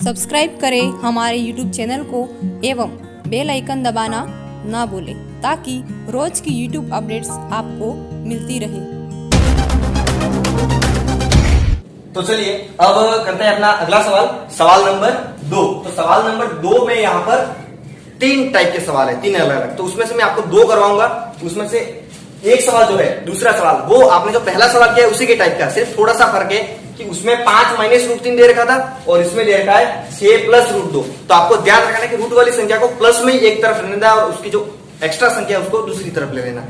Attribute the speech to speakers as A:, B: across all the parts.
A: Subscribe करें हमारे YouTube channel को एवं बेल आइकन दबाना ना भूलें ताकि रोज की YouTube अपडेट्स आपको मिलती रहे।
B: तो चलिए अब करते हैं अपना अगला सवाल, सवाल नंबर 2। तो सवाल नंबर 2 में यहाँ पर 3 टाइप के सवाल है, 3 अलग अलग। तो उसमें से मैं आपको 2 करवाऊंगा। उसमें से एक सवाल जो है, दूसरा सवाल, वो आपने जो पहला सवाल किया है उसी के टाइप का, सिर्फ थोड़ा सा फर्क है कि उसमें 5 माइनस रूट 3 दे रखा था और इसमें दे रखा है 6 प्लस रूट 2। तो आपको ध्यान रखना है कि रूट वाली संख्या को प्लस में ही एक तरफ रहने देना और उसकी जो एक्स्ट्रा संख्या है उसको दूसरी तरफ ले लेना।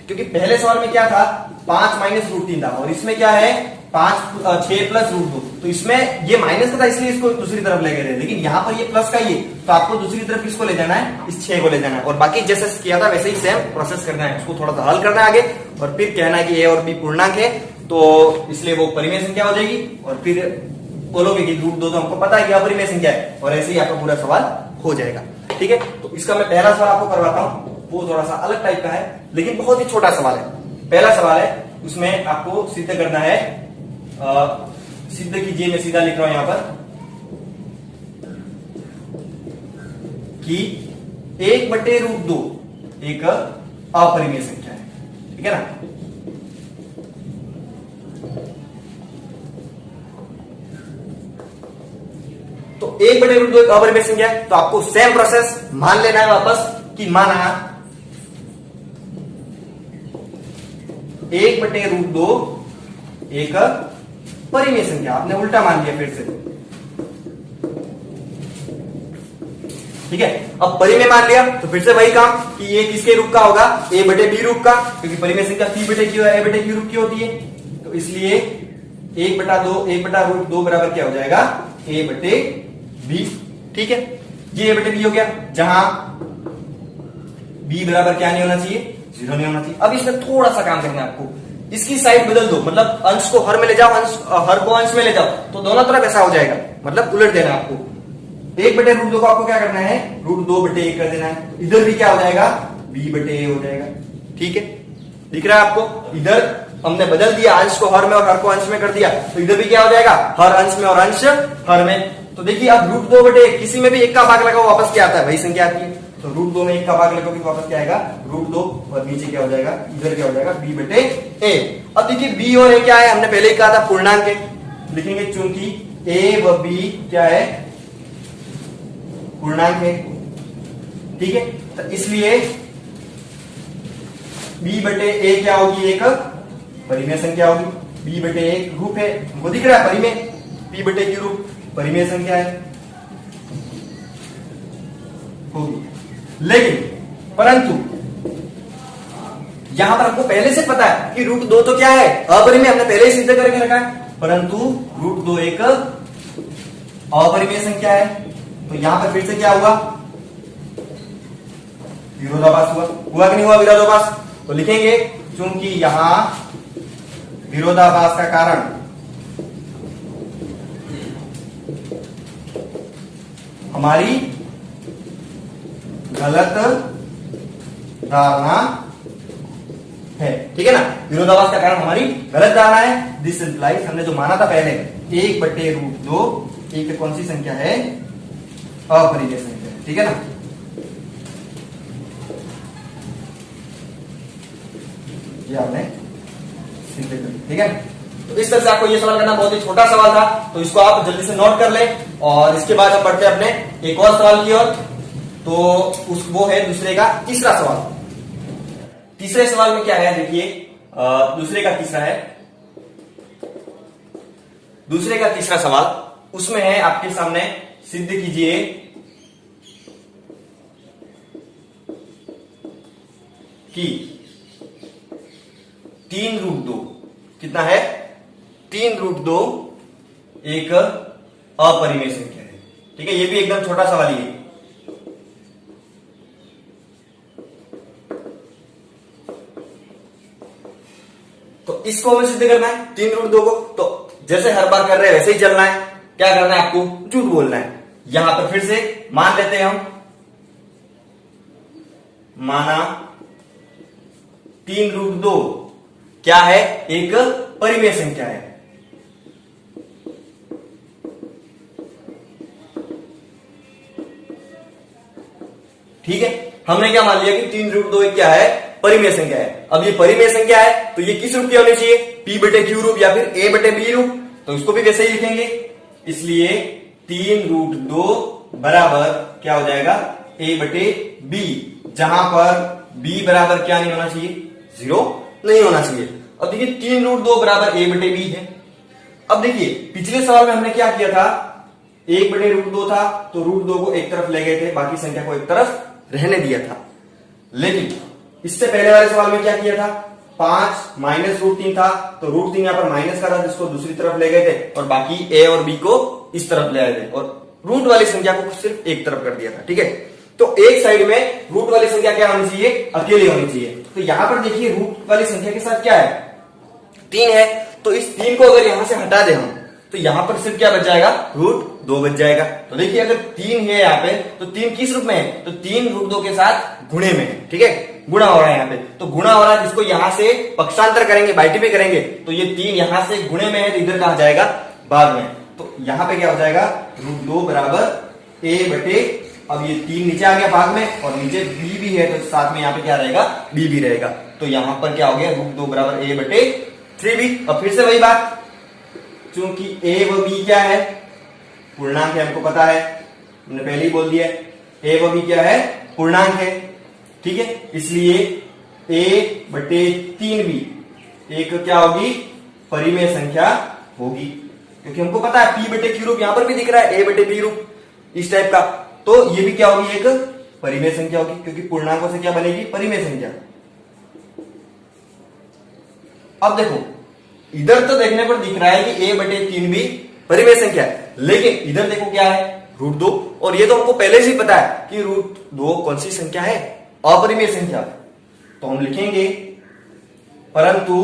B: क्योंकि पहले सवाल में क्या था, 5 माइनस रूट 3 था और इसमें क्या है 6 प्लस रूट 2। तो इसमें ये माइनस का था इसलिए इसको दूसरी तरफ ले गए, लेकिन यहाँ पर ये प्लस का ही है तो आपको दूसरी तरफ किसको ले जाना है, इस 6 को ले जाना है। और बाकी जैसे किया था वैसे ही सेम प्रोसेस करना है, उसको थोड़ा सा हल करना है आगे और फिर कहना है कि ए और बी पूर्णांक है तो इसलिए वो परिमेय संख्या हो जाएगी और फिर बोलोगे कि रूट 2 तो हमको पता है कि अपरिमेय संख्या है और ऐसे ही आपका पूरा सवाल हो जाएगा। ठीक है, तो इसका मैं पहला सवाल आपको करवाता हूं, वो थोड़ा सा अलग टाइप का है लेकिन बहुत ही छोटा सवाल है। पहला सवाल है, उसमें आपको सिद्ध करना है, सिद्ध कीजिए, मैं सीधा लिख रहा हूं यहां पर कि 1/√2 एक अपरिमेय संख्या है। ठीक है ना, तो 1/√2 एक अपरिमेय संख्या है तो आपको सेम प्रोसेस मान लेना है वापस कि माना 1/√2 एक परिमेय संख्या, आपने उल्टा मान लिया फिर से। ठीक है, अब परिमेय मान लिया तो फिर से वही काम कि ये किसके रूप का होगा, a/b रूप का, क्योंकि परिमेय संख्या p/q है, a/q रूप की होती है। तो इसलिए 1/2 बराबर क्या हो जाएगा, a/b। ठीक है, ये a/b हो गया, जहां b बराबर क्या नहीं होना चाहिए, 0 नहीं होना चाहिए। अब इसमें थोड़ा सा काम करना है आपको, इसकी साइड बदल दो, मतलब अंश को हर में ले जाओ, हर को अंश में ले जाओ तो दोनों तरफ ऐसा हो जाएगा, मतलब उलट देना आपको। 1/√2 को आपको क्या करना है, √2/1 कर देना है। इधर भी क्या हो जाएगा, b/a हो जाएगा। ठीक है, दिख रहा है आपको, इधर हमने बदल दिया, अंश को हर में और हर को अंश में कर दिया, तो इधर भी क्या हो जाएगा, हर अंश में और अंश हर में। तो देखिए अब √2/1, किसी में भी एक का भाग लगाओ वापस क्या आता है, वही संख्या आती है। तो √2 में एक का भाग लगाओगे वापस क्या आएगा, √2 और नीचे क्या हो जाएगा, इधर क्या हो जाएगा, b/a। अब देखिए b और a क्या है, हमने पहले ही कहा था पूर्णांक है, लिखेंगे चूंकि a व b क्या है, पूर्णांक है। ठीक है, तो इसलिए b/a क्या होगी, एक परिमेय संख्या होगी। b/a एक रूप है, हमको दिख रहा है परिमेय, p/q रूप परिमेय संख्या है होगी। लेकिन परंतु यहां पर हमको पहले से पता है कि √2 तो क्या है, अपरिमेय, हमने पहले ही सिद्ध करके रखा है, परंतु √2 एक अपरिमेय संख्या है। तो यहां पर फिर से क्या हुआ, विरोधाभास हुआ कि नहीं हुआ, विरोधाभास। तो लिखेंगे क्योंकि यहां विरोधाभास का कारण हमारी गलत धारणा है। ठीक है ना, विरोधाभास का कारण हमारी गलत धारणा है। दिस इंप्लाइज, हमने जो माना था पहले 1/√2 एक कौन सी संख्या है, अपरिमेय संख्या है। ठीक है ना, ये आपने सिद्ध कर दिया। ठीक है, तो इस तरह से आपको ये सवाल करना, बहुत ही छोटा सवाल था तो इसको आप जल्दी से नोट कर लें। और इसके बाद हम बढ़ते हैं अपने एक और सवाल की ओर, तो वो है दूसरे का तीसरा सवाल। तीसरे सवाल में क्या है, देखिए दूसरे का तीसरा है, दूसरे का तीसरा सवाल, उसमें है आपके सामने, सिद्ध कीजिए कि 3√2 कितना है, 3√2 एक अपरिमेय संख्या है। ठीक है, ये भी एकदम छोटा सवाल ही है। तो इसको हमें सिद्ध करना है 3√2 को, तो जैसे हर बार कर रहे हैं वैसे ही चलना है। क्या करना है, आपको झूठ बोलना है। यहां पर फिर से मान लेते हैं हम, माना 3√2 क्या है, एक परिमेय संख्या है। ठीक है, हमने क्या मान लिया कि 3√2 एक क्या है, परिमेय संख्या है। अब ये परिमेय संख्या है तो ये किस रूप की होनी चाहिए, P/Q रूप या फिर A/B रूप, तो इसको भी वैसे ही लिखेंगे। इसलिए 3√2 बराबर क्या हो जाएगा, A/B, जहां पर B बराबर क्या नहीं होना चाहिए, 0 नहीं होना चाहिए। अब देखिए 3√2 बराबर A/B है। अब देखिए पिछले सवाल में हमने क्या किया था, 1/√2 था तो √2 को एक तरफ ले गए थे, बाकी संख्या को एक तरफ रहने दिया था। लेकिन इससे पहले वाले सवाल में क्या किया था, 5 माइनस √3 था तो √3 यहां पर माइनस का था जिसको दूसरी तरफ ले गए थे और बाकी A और B को इस तरफ ले आए थे और रूट वाली संख्या को सिर्फ एक तरफ कर दिया था। ठीक है, तो एक साइड में रूट वाली संख्या क्या होनी चाहिए, अकेली होनी चाहिए। तो यहां पर देखिए रूट वाली संख्या के साथ क्या है, 3 है, तो इस 3 को अगर यहां से हटा दे हम तो यहां पर सिर्फ क्या बच जाएगा, √2 बच जाएगा। तो देखिए अगर 3 है यहाँ पे तो 3 किस रूप में है, तो 3 √2 के साथ गुणे में है। ठीक है, गुणा हो रहा है यहाँ पे, तो गुणा हो रहा है जिसको यहां से पक्षांतर करेंगे, बाई में करेंगे तो ये 3 यहां से गुणे में है तो इधर कहा जाएगा, भाग में। तो यहां पे क्या हो जाएगा, √2 बराबर A/, अब ये 3 नीचे आ गया भाग में और नीचे B भी है तो साथ में यहाँ पे क्या रहेगा, B भी रहेगा। तो यहां पर क्या हो गया, √2 बराबर A/3B। अब फिर से वही बात, चूंकि A व B क्या है, पूर्णांक है, हमको पता है, हमने पहले ही बोल दिया A व B क्या है, पूर्णांक है। ठीक है, इसलिए A/3B एक क्या होगी, परिमेय संख्या होगी, क्योंकि हमको पता है P/Q रूप यहां पर भी दिख रहा है, A/B रूप इस टाइप का, तो ये भी क्या होगी, एक परिमेय संख्या होगी, क्योंकि पूर्णांकों से क्या बनेगी, परिमेय संख्या। अब देखो इधर तो देखने पर दिख रहा है कि A/3B परिमेय संख्या है, लेकिन इधर देखो क्या है, √2, और ये तो हमको पहले से ही पता है कि √2 कौन सी संख्या है, अपरिमेय संख्या। तो हम लिखेंगे परंतु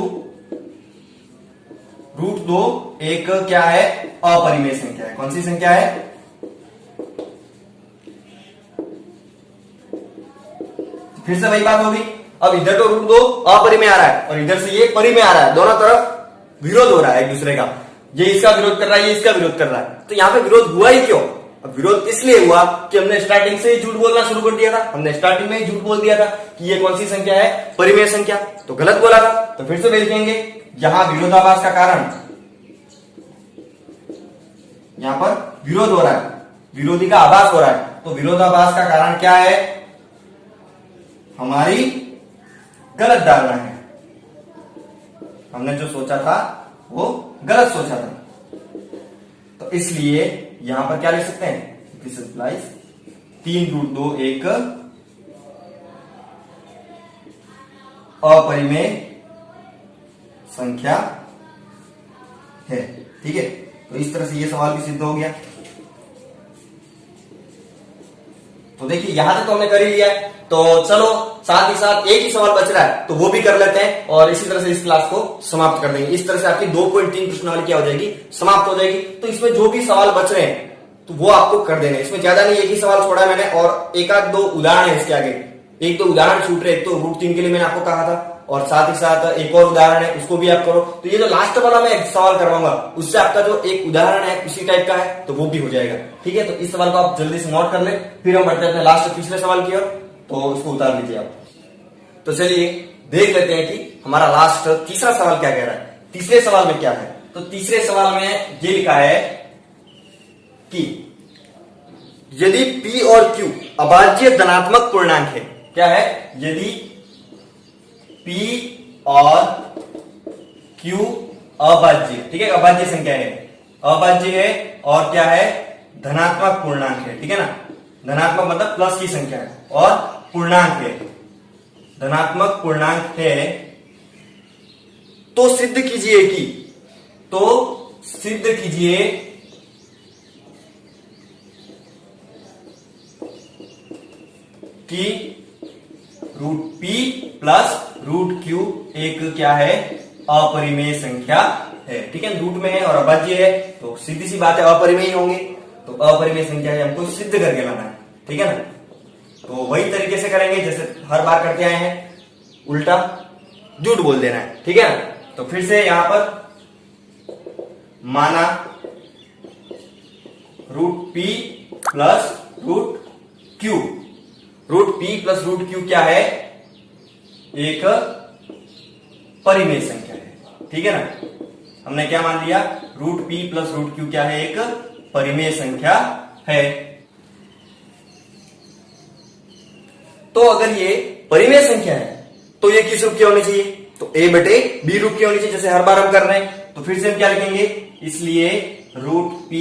B: √2 एक क्या है, अपरिमेय संख्या है। कौन सी संख्या है, फिर से वही बात होगी। अब इधर तो √2 अपरिमेय आ रहा है और इधर से ये परिमेय आ रहा है, दोनों तरफ विरोध हो रहा है एक दूसरे का, ये इसका विरोध कर रहा है, ये इसका विरोध कर रहा है। तो यहाँ पे विरोध हुआ ही क्यों, अब विरोध इसलिए हुआ कि हमने स्टार्टिंग से ही झूठ बोलना शुरू कर दिया था, हमने स्टार्टिंग में ही झूठ बोल दिया था कि ये कौन सी संख्या है, परिमेय संख्या, तो गलत बोला था। तो फिर से लिखेंगे, यहां विरोधाभास का कारण, यहां पर विरोध हो रहा है, विरोधी का आभास हो रहा है, तो विरोधाभास का कारण क्या है, हमारी गलत धारणा है, हमने जो सोचा था वो गलत सोचा था। तो इसलिए यहां पर क्या लिख सकते हैं, दिस इम्प्लाइज 3√2 एक अपरिमेय संख्या है। ठीक है, तो इस तरह से ये सवाल भी सिद्ध हो गया। तो देखिए यहां तक तो हमने कर ही लिया है, तो चलो साथ ही साथ एक ही सवाल बच रहा है तो वो भी कर लेते हैं और इसी तरह से इस क्लास को समाप्त कर देंगे। इस तरह से आपकी 2.3 प्रश्नावली क्या हो जाएगी, समाप्त हो जाएगी। तो इसमें जो भी सवाल बच रहे हैं तो वो आपको कर देने, इसमें ज्यादा नहीं, एक ही सवाल छोड़ा है मैंने और एक आध दो उदाहरण है इसके आगे, एक दो उदाहरण छूट रहे, एक तो √3 के लिए मैंने आपको कहा था और साथ ही साथ एक और उदाहरण है उसको भी आप करो। तो ये जो लास्ट वाला मैं एक सवाल करवाऊंगा उससे आपका जो एक उदाहरण है उसी टाइप का है तो वो भी हो जाएगा। ठीक है, तो इस सवाल को आप जल्दी से नोट कर ले, फिर हम बढ़ते हैं लास्ट तीसरे सवाल की ओर, तो उसको उतार लीजिए आप। तो चलिए देख लेते हैं कि हमारा लास्ट तीसरा सवाल क्या कह रहा है। तीसरे सवाल में क्या है, तो तीसरे सवाल में ये लिखा है कि यदि P और Q अभाज्य धनात्मक पूर्णांक है, क्या है, यदि P और Q अभाज्य, ठीक है, अभाज्य संख्या है, अभाज्य है और क्या है, धनात्मक पूर्णांक है। ठीक है ना, धनात्मक मतलब प्लस की संख्या है और पूर्णांक है, धनात्मक पूर्णांक है, तो सिद्ध कीजिए कि √P प्लस √Q एक क्या है, अपरिमेय संख्या है। ठीक है, रूट में है और अभाज्य है तो सीधी सी बात है अपरिमेय होंगे, तो अपरिमेय संख्या है हमको सिद्ध करके लाना है। ठीक है ना, तो वही तरीके से करेंगे जैसे हर बार करते आए हैं, उल्टा झूठ बोल देना है। ठीक है ना, तो फिर से यहां पर माना √P plus √Q root P plus root Q क्या है, एक परिमेय संख्या है। ठीक है ना, हमने क्या मान लिया, root P plus root Q क्या है, एक परिमेय संख्या है। तो अगर ये परिमेय संख्या है तो ये किस रूप की होनी चाहिए, तो a बटे b रूप की होनी चाहिए, जैसे हर बार हम कर रहे हैं। तो फिर से हम क्या लिखेंगे, इसलिए root p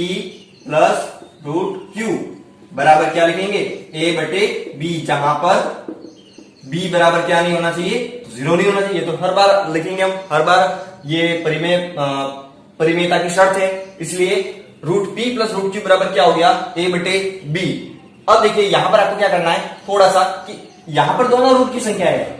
B: plus root q बराबर क्या लिखेंगे, a बटे b, जहां पर b बराबर क्या नहीं होना चाहिए, तो 0 नहीं होना चाहिए। तो हर बार लिखेंगे हम, हर बार ये परिमेयता की शर्त है, इसलिए root p plus root q बराबर क्या हो गया, a बटे b। अब देखिए यहां पर आपको क्या करना है थोड़ा सा, कि यहां पर दोनों रूट की संख्या है।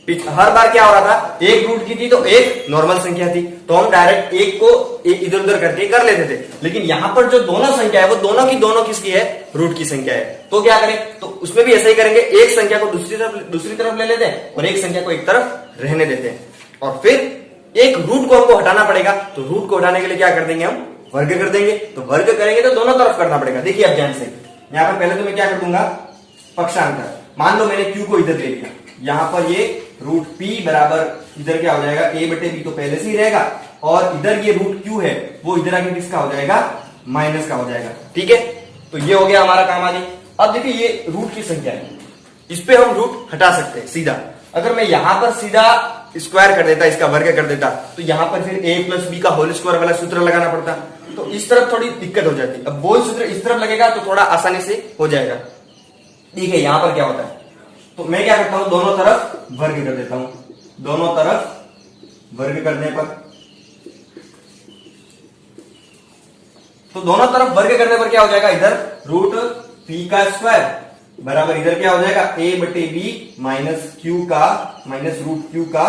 B: हर बार क्या हो रहा था, एक रूट की थी तो एक नॉर्मल संख्या थी, तो हम डायरेक्ट एक को इधर उधर करके कर लेते थे। लेकिन यहां पर जो दोनों संख्या है वो दोनों की दोनों किसकी है, रूट की संख्या है। तो क्या करें, तो उसमें भी ऐसा ही करेंगे, एक संख्या को दूसरी तरफ ले लेते हैं और एक संख्या को एक तरफ रहने देते हैं, और फिर एक रूट को हमको हटाना पड़ेगा। तो रूट को हटाने के लिए क्या कर देंगे, हम वर्ग कर देंगे। तो वर्ग करेंगे तो दोनों तरफ करना पड़ेगा। देखिए अब ध्यान से, यहां पर पहले तो मैं क्या कर दूंगा, पक्षांतर। मान लो मैंने q को इधर ले लिया, यहां पर ये रूट p बराबर इधर क्या हो जाएगा, a बटे b तो पहले से ही रहेगा, और इधर ये रूट q है वो इधर आके किसका हो जाएगा, माइनस का हो जाएगा। ठीक है, तो ये हो गया हमारा काम आगे। अब देखिए ये रूट की संख्या है, इस पे हम रूट हटा सकते हैं सीधा। अगर मैं यहां पर सीधा स्क्वायर कर देता, इसका वर्ग कर देता, तो यहां पर फिर a प्लस बी का होल स्क्वायर वाला सूत्र लगाना पड़ता, तो इस तरफ थोड़ी दिक्कत हो जाती। अब वो सूत्र इस तरफ लगेगा तो थोड़ा आसानी से हो जाएगा। ठीक है, यहां पर क्या होता है, तो मैं क्या करता हूं, दोनों तरफ वर्ग कर देता हूं। दोनों तरफ वर्ग करने पर, तो दोनों तरफ वर्ग करने पर क्या हो जाएगा, इधर रूट p का स्क्वायर बराबर इधर क्या हो जाएगा, a बटे b माइनस q का माइनस रूट q का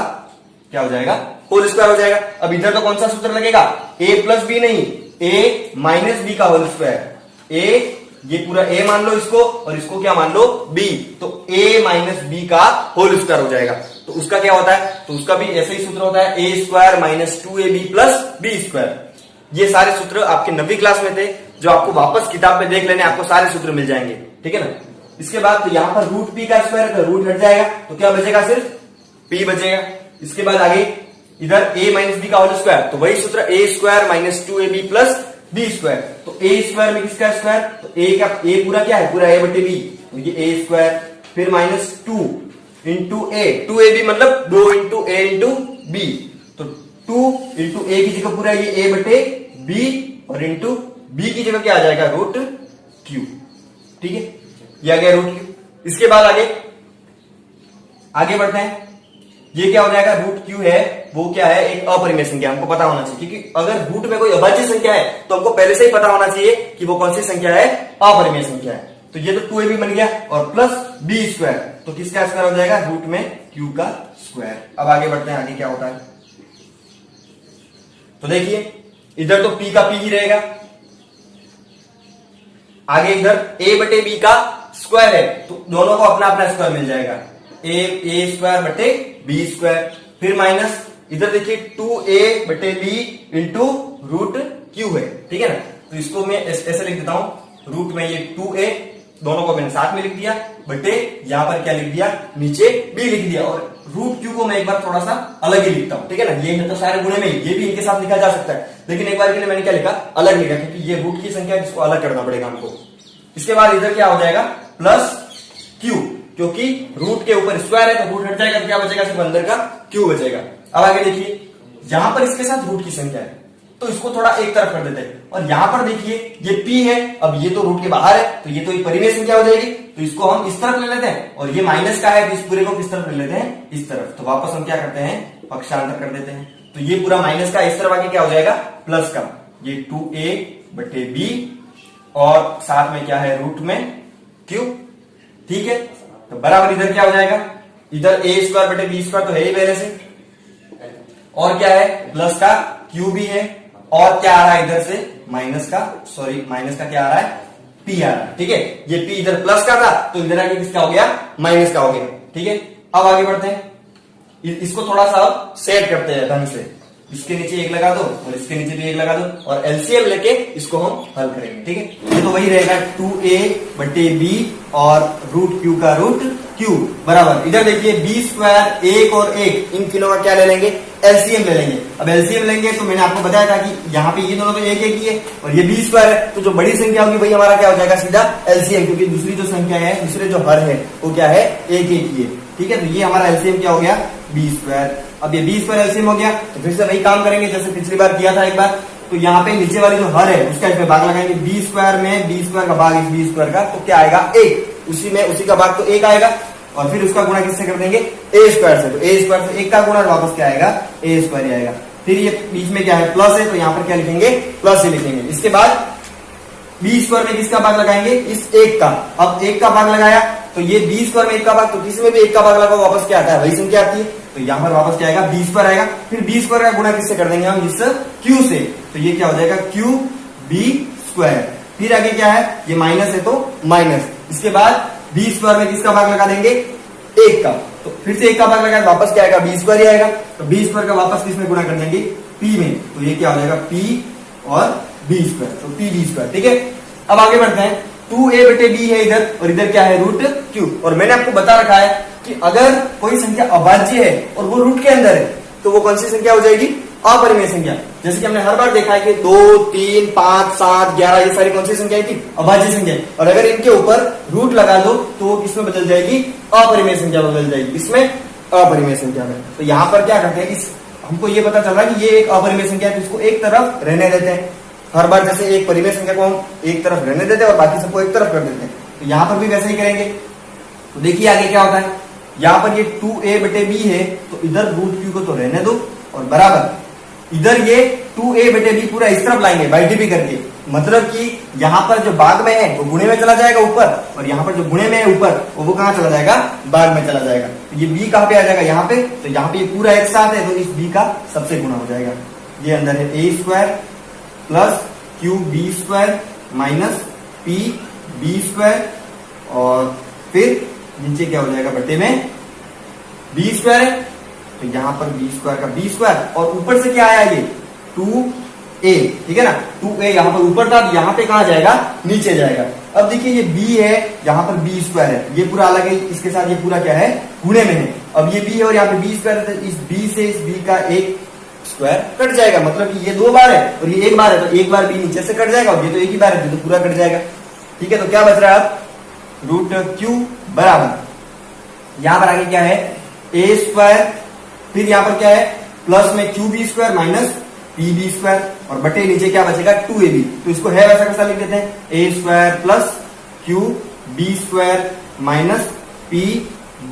B: क्या हो जाएगा, होल स्क्वायर हो जाएगा। अब इधर तो कौन सा सूत्र लगेगा, a प्लस बी नहीं, a माइनस बी का होल स्क्वायर। a ये पूरा a मान लो इसको, और इसको क्या मान लो, b, तो a माइनस बी का होल स्क्वायर हो जाएगा। तो उसका क्या होता है, तो उसका भी ऐसे ही सूत्र होता है, a square minus 2ab plus b square. ये सारे सूत्र आपके 9वीं क्लास में थे, जो आपको वापस किताब में देख लेने, आपको सारे सूत्र मिल जाएंगे। ठीक है ना। इसके बाद तो यहां पर रूट p का स्क्वायर है तो रूट हट जाएगा, तो क्या बचेगा, सिर्फ p बचेगा। इसके बाद आगे इधर a माइनस बी का होल स्क्वायर, तो वही सूत्र a square minus 2ab plus B square. तो ए स्क्वायर में किसका स्क्वायर, तो ए का ए पूरा क्या है, पूरा ए बटे बी, तो ये ए स्क्वायर, फिर माइनस 2 इंटू ए, 2ab मतलब 2 इंटू ए इंटू बी, तो 2 इंटू ए की जगह पूरा ये ए बटे बी, और इंटू बी की जगह क्या आ जाएगा, रूट क्यू। ठीक है, ये आ गया रूट क्यू। इसके बाद आगे बढ़ते हैं, ये क्या हो जाएगा, रूट क्यू है वो क्या है, एक अपरिमेय संख्या, हमको पता होना चाहिए, क्योंकि अगर रूट में कोई अभाज्य संख्या है तो हमको पहले से ही पता होना चाहिए कि वो कौन सी संख्या है, अपरिमेय संख्या है। तो ये तो 2ab बन गया, और प्लस बी स्क्वायर, तो किसका स्क्वायर हो जाएगा, रूट में क्यू का स्क्वायर। अब आगे बढ़ते हैं, आगे क्या होता है, तो देखिए इधर तो p का p ही रहेगा, आगे इधर a बटे b का स्क्वायर है, तो दोनों को अपना अपना स्क्वायर मिल जाएगा, a स्क्वायर बटे b स्क्वायर, फिर माइनस इधर देखिए 2a बटे b इंटू रूट क्यू है। ठीक है ना, तो इसको मैं ऐसे लिख देता हूं, रूट में ये 2a दोनों को मैंने साथ में लिख दिया, बटे यहां पर क्या लिख दिया, नीचे b लिख दिया, और रूट क्यू को मैं एक बार थोड़ा सा अलग ही लिखता हूं। ठीक है ना, ये है तो सारे गुणे में ये भी इनके साथ लिखा जा सकता है, लेकिन एक बार के लिए मैंने क्या लिखा, अलग लिखा, क्योंकि ये रूट की संख्या है जिसको अलग करना पड़ेगा हमको। इसके बाद इधर क्या हो जाएगा, प्लस क्यू, क्योंकि रूट के ऊपर स्क्वायर है तो रूट हट जाएगा, तो क्या बचेगा, सिर्फ अंदर का क्यू बचेगा। अब आगे देखिए, यहां पर इसके साथ रूट की संख्या है तो इसको थोड़ा एक तरफ कर देते हैं, और यहां पर देखिए ये p है, अब ये तो रूट के बाहर है तो ये तो एक परिमेय संख्या हो जाएगी, तो इसको हम इस तरफ ले लेते हैं, और ये माइनस का है तो इस पूरे को किस तरफ ले लेते हैं, इस तरफ। तो वापस हम क्या करते हैं, पक्षांतर कर देते हैं, तो ये पूरा माइनस का इस तरफ आके क्या हो जाएगा, प्लस का, ये 2a बटे b, और साथ में क्या है, रूट में q। ठीक है, तो बराबर इधर क्या हो जाएगा, इधर a स्क्वायर बटे b स्क्वायर तो है ही पहले से, और क्या है, प्लस का q भी है, और क्या आ रहा है इधर से, माइनस का, सॉरी माइनस का क्या आ रहा है, p आ रहा है। ठीक है, ये p इधर प्लस का था तो इधर आके किसका हो गया, माइनस का हो गया। ठीक है, अब आगे बढ़ते हैं, इसको थोड़ा सा सेट करते हैं ढंग से। इसके नीचे एक लगा दो और इसके नीचे भी एक लगा दो और एलसीएम लेके इसको हम हल करेंगे। ठीक है, ये तो वही रहेगा 2a/b और रूट क्यू का रूट क्यू बराबर, इधर देखिए बी स्क्वायर, एक और एक, इन तीनों का क्या ले लेंगे, एलसीएम ले लेंगे। अब एलसीएम लेंगे तो मैंने आपको बताया था कि यहाँ पे ये दोनों तो एक एक ही है और ये बी स्क्वायर है, तो जो बड़ी संख्या होगी वही हमारा क्या हो जाएगा, सीधा एलसीएम, क्योंकि दूसरी जो संख्या है, दूसरे जो हर है वो क्या है, एक एक ही है। ठीक है, तो ये हमारा एलसीएम क्या हो गया, बी स्क्वायर। अब ये बी स्क्वायर एलसीएम हो गया तो फिर से वही काम करेंगे जैसे पिछली बार किया था एक बार। तो यहाँ पे नीचे वाली जो हर है उसका इसमें भाग लगाएंगे, बी स्क्वायर में बी स्क्वायर का भाग इस बी स्क्वायर का, तो क्या आएगा, एक, उसी में उसी का भाग तो एक आएगा और फिर उसका गुणा किससे कर देंगे, ए स्क्वायर से, तो ए स्क्वायर से एक का गुणा वापस क्या आएगा, ए स्क्वायर ही आएगा। फिर ये बीच में क्या है, प्लस है, तो यहाँ पर क्या लिखेंगे, प्लस ही लिखेंगे। इसके बाद बी स्क्वायर में किसका भाग लगाएंगे, इस एक का। अब एक का भाग लगाया तो ये बी स्क्वायर में एक का भाग, तो किसी में भी एक का भाग लगाओ वापस क्या आता है, वही संख्या आती है, तो यहाँ पर वापस क्या आएगा, बी स्क्वायर आएगा। फिर बी स्क्वायर का गुणा किससे कर देंगे हम, इस क्यू से, तो ये क्या हो जाएगा, क्यू बी स्क्वायर। फिर आगे क्या है, ये माइनस है तो माइनस। इसके बाद बी स्क्वायर में किसका भाग लगा देंगे, एक का, तो फिर से एक का भाग लगाए वापस क्या आएगा, बी स्क्वायर ही आएगा। तो बी स्क्वायर का वापस किसमें गुणा कर देंगे, पी में, तो ये क्या हो जाएगा, पी और बी स्क्वायर, तो पी बी स्क्वायर। ठीक है, अब आगे बढ़ते हैं, 2a/b है इधर और इधर क्या है, रूट क्यू। और मैंने आपको बता रखा है कि अगर कोई संख्या अभाज्य है और वो रूट के अंदर है तो वो कौन सी संख्या हो जाएगी, अपरिमेय संख्या। जैसे कि हमने हर बार देखा है कि 2, 3, 5, 7, 11 ये सारी कौन सी संख्या थी, अभाज्य संख्या। और अगर इनके ऊपर रूट लगा दो तो वो किसमें बदल जाएगी, अपरिमेय संख्या बदल जाएगी, इसमें अपरिमेय संख्या में। तो यहाँ पर क्या करते हैं, इस हमको ये पता चल रहा है कि ये एक अपरिमेय संख्या है, तो इसको एक तरफ रहने देते हैं। हर बार जैसे एक परिमेय संख्या को हम एक तरफ रहने देते हैं और बाकी सबको एक तरफ कर देते हैं, तो यहाँ पर भी वैसे ही करेंगे। तो देखिए आगे क्या होता है, यहाँ पर ये 2a/b है तो इधर रूट क्यू को तो रहने दो और बराबर इधर ये 2a/b पूरा इस तरफ लाएंगे बाई डी करके, मतलब कि यहाँ पर जो भाग में है वो गुणे में चला जाएगा ऊपर, और यहाँ पर जो गुणे में है ऊपर वो कहाँ चला जाएगा, भाग में चला जाएगा। तो ये b कहाँ पे आ जाएगा, यहाँ पे, तो यहाँ पे ये पूरा एक साथ है तो इस b का सबसे गुणा हो जाएगा। ये अंदर है a square plus Q B square minus P B square और फिर नीचे क्या हो जाएगा, बटे में बी स्क्वायर है तो यहाँ पर बी स्क्वायर का बी स्क्वायर और ऊपर से क्या आया, ये 2a, ठीक है ना, 2a यहाँ पर ऊपर था, यहाँ पे कहाँ जाएगा, नीचे जाएगा। अब देखिए ये b है, यहाँ पर बी स्क्वायर है, ये पूरा अलग है, इसके साथ ये पूरा क्या है, गुणे में है। अब ये b है और यहाँ पे बी स्क्वायर है, तो इस b से इस b का एक स्क्वायर कट जाएगा, मतलब कि ये दो बार है और ये एक बार है, तो एक बार b नीचे से कट जाएगा और ये तो एक ही बार है तो पूरा कट जाएगा। ठीक है, तो क्या बच रहा है अब, रूट क्यू बराबर यहां पर आगे क्या है, ए स्क्वायर, फिर यहां पर क्या है, प्लस में Q B square minus P B square और बटे नीचे क्या बचेगा, 2ab। तो इसको है वैसा कैसा लिख देते हैं, A square plus Q B square minus P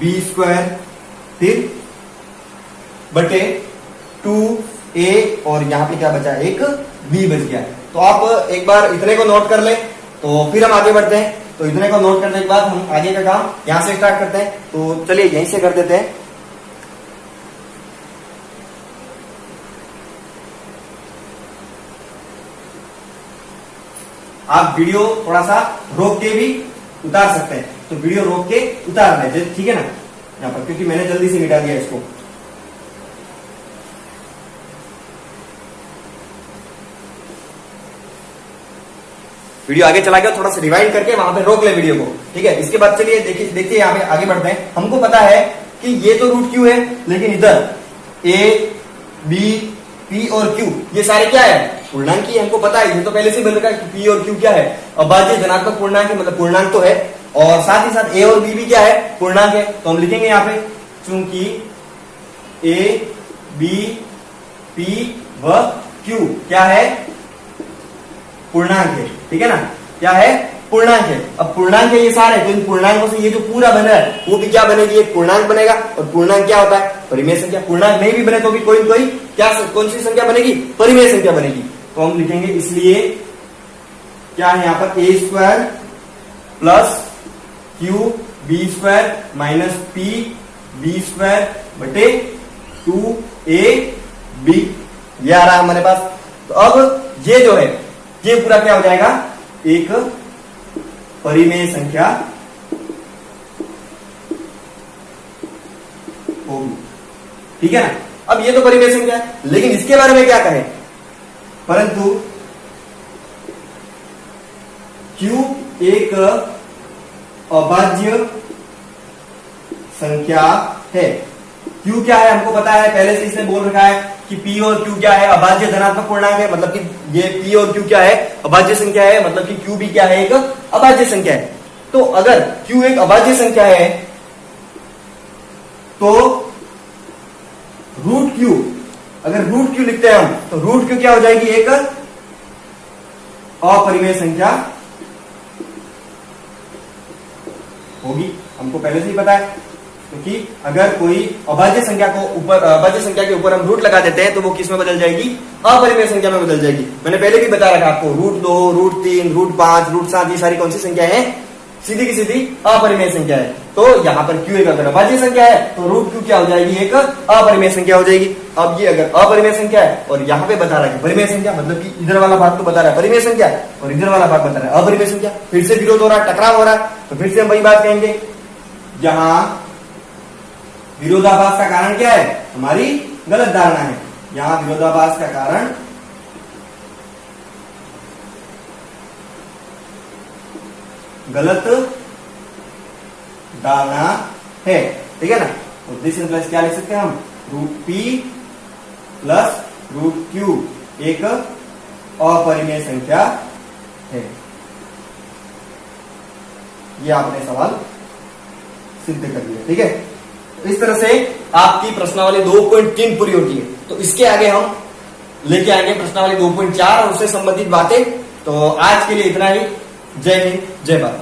B: B square फिर बटे 2a और यहाँ पे क्या बचा, एक b बच गया। तो आप एक बार इतने को नोट कर ले तो फिर हम आगे बढ़ते हैं। तो इतने को नोट करने के बाद हम आगे का काम यहाँ से स्टार्ट करते हैं। तो चलिए यहीं से कर देते हैं। आप वीडियो थोड़ा सा रोक के भी उतार सकते हैं, तो वीडियो रोक के उतार लें, ठीक है ना, यहाँ पर, क्योंकि मैंने जल्दी से मिटा दिया इसको। वीडियो आगे चला गया, थोड़ा सा रिवाइंड करके वहां पे रोक ले वीडियो को, ठीक है। इसके बाद चलिए देखिए यहाँ पे आगे बढ़ते हैं। हमको पता है कि ये तो रूट क्यू है, लेकिन इधर ए बी पी और क्यू ये सारे क्या है, पूर्णांक ही। हमको पता है, ये तो पहले से बन रखा है कि पी और क्यू क्या है, अभाज्य धनात्मक पूर्णांक है, मतलब पूर्णांक तो है, और साथ ही साथ ए और बी भी क्या है, पूर्णांक है। तो हम लिखेंगे यहाँ पे, चूंकि ए बी पी व क्यू क्या है, पूर्णांक है, ठीक है ना, क्या है, पूर्णांक है। अब पूर्णांक है ये सारे, तो इन पूर्णांकों से ये जो पूरा बन रहा है वो भी क्या बनेगी, एक पूर्णांक बनेगा। और पूर्णांक क्या होता है, परिमेय संख्या। पूर्णांक नहीं भी बने तो भी कोई क्या कौन सी संख्या बनेगी, परिमेय संख्या बनेगी। तो हम लिखेंगे इसलिए क्या है यहाँ पर, A square plus Q B square minus P B square बटे 2ab ये आ रहा है हमारे पास। तो अब ये जो है ये पूरा क्या हो जाएगा, एक परिमेय संख्या होगी, ठीक है ना। अब ये तो परिमेय संख्या है, लेकिन इसके बारे में क्या कहे, परंतु Q एक अभाज्य संख्या है। Q क्या है हमको पता है, पहले से इसने बोल रखा है कि P और Q क्या है, अभाज्य धनात्मक पूर्णांक है, मतलब कि ये P और Q क्या है, अभाज्य संख्या है, मतलब कि Q भी क्या है, एक अभाज्य संख्या है। तो अगर Q एक अभाज्य संख्या है तो रूट Q, अगर रूट Q लिखते हैं हम तो रूट Q क्या हो जाएगी, एक अपरिमेय संख्या होगी। हमको पहले से ही पता है, क्योंकि अगर कोई अभाज्य संख्या के ऊपर हम रूट लगा देते हैं तो वो किस में बदल जाएगी, अपरिमेय संख्या में बदल जाएगी। मैंने पहले भी बता रखा आपको, रूट 2, रूट 3, रूट 5, रूट 7 ये सारी कौन सी संख्या है, सीधी की सीधी अपरिमेय संख्या है। तो यहाँ पर Q एक अगर अभाज्य संख्या है तो रूट Q क्या हो जाएगी, एक अपरिमेय संख्या हो जाएगी। अब ये अगर अपरिमेय संख्या है और यहाँ पे बता रहा है परिमेय संख्या, मतलब कि इधर वाला भाग तो बता रहा है परिमेय संख्या और इधर वाला भाग बता रहा है अपरिमेय संख्या, फिर से विरोध हो रहा है, टकराव हो रहा है, तो फिर से हम वही बात कहेंगे, जहां विरोधाभास का कारण क्या है, हमारी गलत धारणा है। यहां विरोधाभास का कारण गलत धारणा है, ठीक है ना। तो दिस प्लस क्या लिख सकते हैं हम, root P plus root Q एक अपरिमेय संख्या है। ये आपने सवाल सिद्ध कर दिया, ठीक है। तो इस तरह से आपकी प्रश्नावली 2.3 पूरी होती है। तो इसके आगे हम लेके आएंगे प्रश्नावली 2.4 और उससे संबंधित बातें। तो आज के लिए इतना ही। जय हिंद, जय भारत।